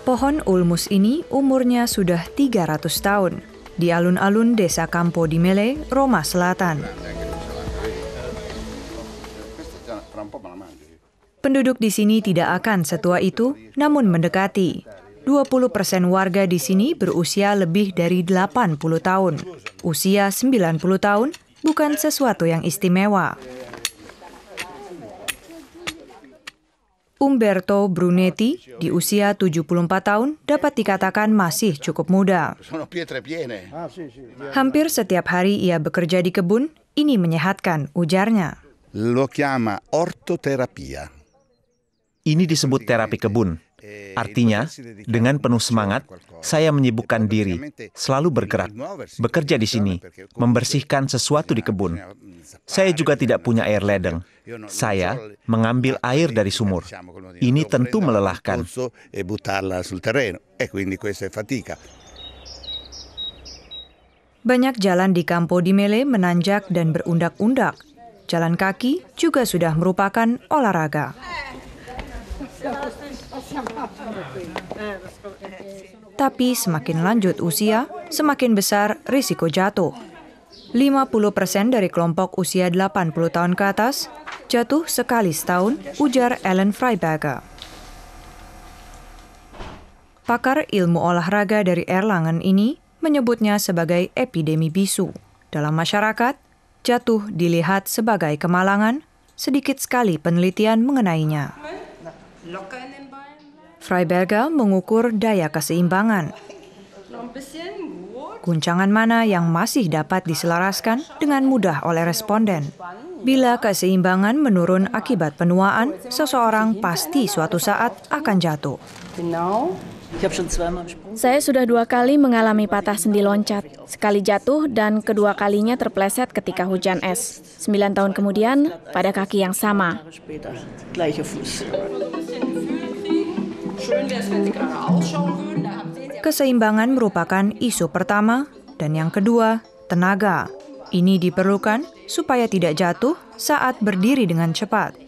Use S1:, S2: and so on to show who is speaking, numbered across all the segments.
S1: Pohon ulmus ini umurnya sudah 300 tahun, di alun-alun desa Campo di Mele, Roma Selatan. Penduduk di sini tidak akan setua itu, namun mendekati. 20% warga di sini berusia lebih dari 80 tahun. Usia 90 tahun bukan sesuatu yang istimewa. Umberto Brunetti, di usia 74 tahun, dapat dikatakan masih cukup muda. Hampir setiap hari ia bekerja di kebun, ini menyehatkan, ujarnya.
S2: Lo chiama ortoterapia.
S3: Ini disebut terapi kebun. Artinya, dengan penuh semangat, saya menyibukkan diri, selalu bergerak, bekerja di sini, membersihkan sesuatu di kebun. Saya juga tidak punya air ledeng. Saya mengambil air dari sumur. Ini tentu melelahkan.
S1: Banyak jalan di Campo di Mele menanjak dan berundak-undak. Jalan kaki juga sudah merupakan olahraga. Tapi semakin lanjut usia, semakin besar risiko jatuh. 50% dari kelompok usia 80 tahun ke atas jatuh sekali setahun, ujar Ellen Freiberger. Pakar ilmu olahraga dari Erlangen ini menyebutnya sebagai epidemi bisu. Dalam masyarakat, jatuh dilihat sebagai kemalangan, sedikit sekali penelitian mengenainya. Freiberger mengukur daya keseimbangan. Guncangan mana yang masih dapat diselaraskan dengan mudah oleh responden. Bila keseimbangan menurun akibat penuaan, seseorang pasti suatu saat akan jatuh.
S4: Saya sudah 2 kali mengalami patah sendi loncat. Sekali jatuh dan kedua kalinya terpleset ketika hujan es. 9 tahun kemudian pada kaki yang sama.
S1: Keseimbangan merupakan isu pertama, dan yang kedua, tenaga. Ini diperlukan supaya tidak jatuh saat berdiri dengan cepat.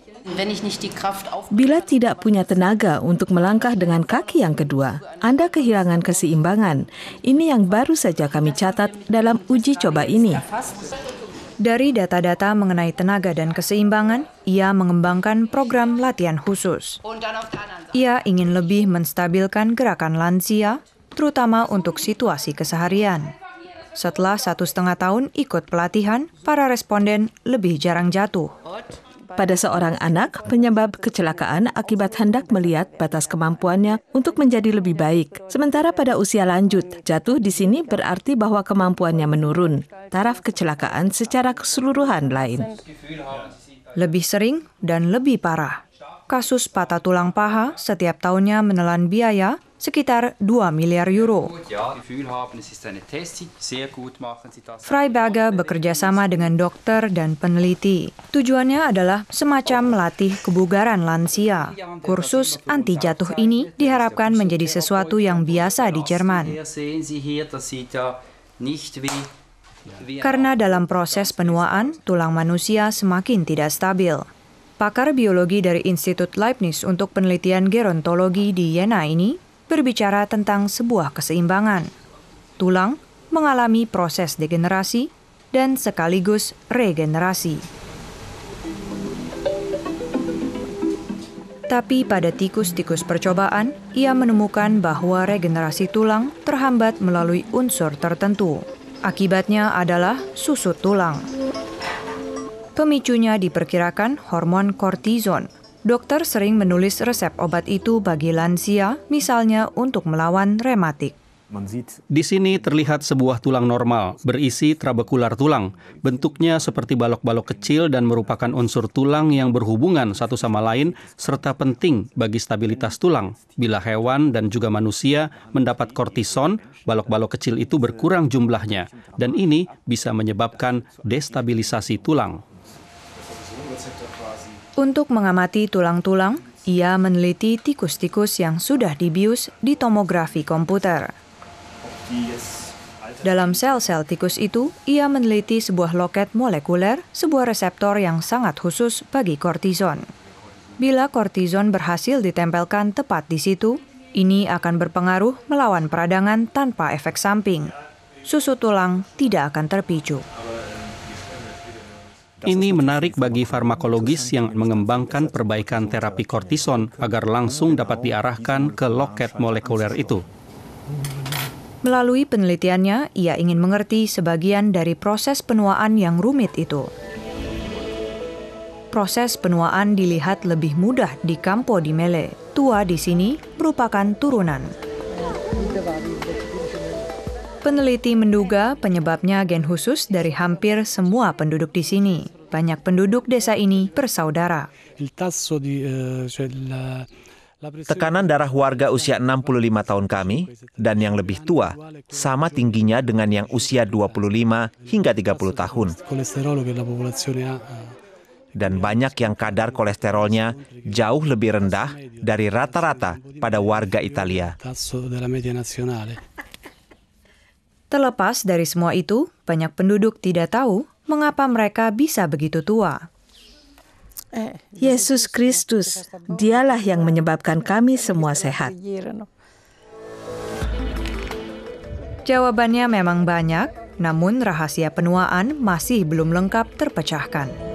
S5: Bila tidak punya tenaga untuk melangkah dengan kaki yang kedua, Anda kehilangan keseimbangan. Ini yang baru saja kami catat dalam uji coba ini.
S1: Dari data-data mengenai tenaga dan keseimbangan, ia mengembangkan program latihan khusus. Ia ingin lebih menstabilkan gerakan lansia, terutama untuk situasi keseharian. Setelah 1,5 tahun ikut pelatihan, para responden lebih jarang jatuh.
S5: Pada seorang anak, penyebab kecelakaan akibat hendak melihat batas kemampuannya untuk menjadi lebih baik. Sementara pada usia lanjut, jatuh di sini berarti bahwa kemampuannya menurun. Taraf kecelakaan secara keseluruhan lain.
S1: Lebih sering dan lebih parah. Kasus patah tulang paha setiap tahunnya menelan biaya sekitar 2 miliar euro. Freiberger bekerja sama dengan dokter dan peneliti. Tujuannya adalah semacam melatih kebugaran lansia. Kursus anti jatuh ini diharapkan menjadi sesuatu yang biasa di Jerman. Karena dalam proses penuaan, tulang manusia semakin tidak stabil. Pakar biologi dari Institut Leibniz untuk penelitian gerontologi di Jena ini berbicara tentang sebuah keseimbangan. Tulang mengalami proses degenerasi dan sekaligus regenerasi. Tapi pada tikus-tikus percobaan, ia menemukan bahwa regenerasi tulang terhambat melalui unsur tertentu. Akibatnya adalah susut tulang. Pemicunya diperkirakan hormon kortison. Dokter sering menulis resep obat itu bagi lansia, misalnya untuk melawan rematik.
S6: Di sini terlihat sebuah tulang normal, berisi trabekular tulang. Bentuknya seperti balok-balok kecil dan merupakan unsur tulang yang berhubungan satu sama lain, serta penting bagi stabilitas tulang. Bila hewan dan juga manusia mendapat kortison, balok-balok kecil itu berkurang jumlahnya, dan ini bisa menyebabkan destabilisasi tulang.
S1: Untuk mengamati tulang-tulang, ia meneliti tikus-tikus yang sudah dibius di tomografi komputer. Dalam sel-sel tikus itu, ia meneliti sebuah loket molekuler, sebuah reseptor yang sangat khusus bagi kortison. Bila kortison berhasil ditempelkan tepat di situ, ini akan berpengaruh melawan peradangan tanpa efek samping. Susut tulang tidak akan terpicu.
S6: Ini menarik bagi farmakologis yang mengembangkan perbaikan terapi kortison agar langsung dapat diarahkan ke loket molekuler itu.
S1: Melalui penelitiannya, ia ingin mengerti sebagian dari proses penuaan yang rumit itu. Proses penuaan dilihat lebih mudah di Campo di Mele. Tua di sini merupakan turunan. Peneliti menduga penyebabnya gen khusus dari hampir semua penduduk di sini. Banyak penduduk desa ini bersaudara.
S3: Tekanan darah warga usia 65 tahun kami dan yang lebih tua sama tingginya dengan yang usia 25 hingga 30 tahun. Dan banyak yang kadar kolesterolnya jauh lebih rendah dari rata-rata pada warga Italia.
S1: Terlepas dari semua itu, banyak penduduk tidak tahu mengapa mereka bisa begitu tua.
S5: Yesus Kristus, dialah yang menyebabkan kami semua sehat.
S1: Jawabannya memang banyak, namun rahasia penuaan masih belum lengkap terpecahkan.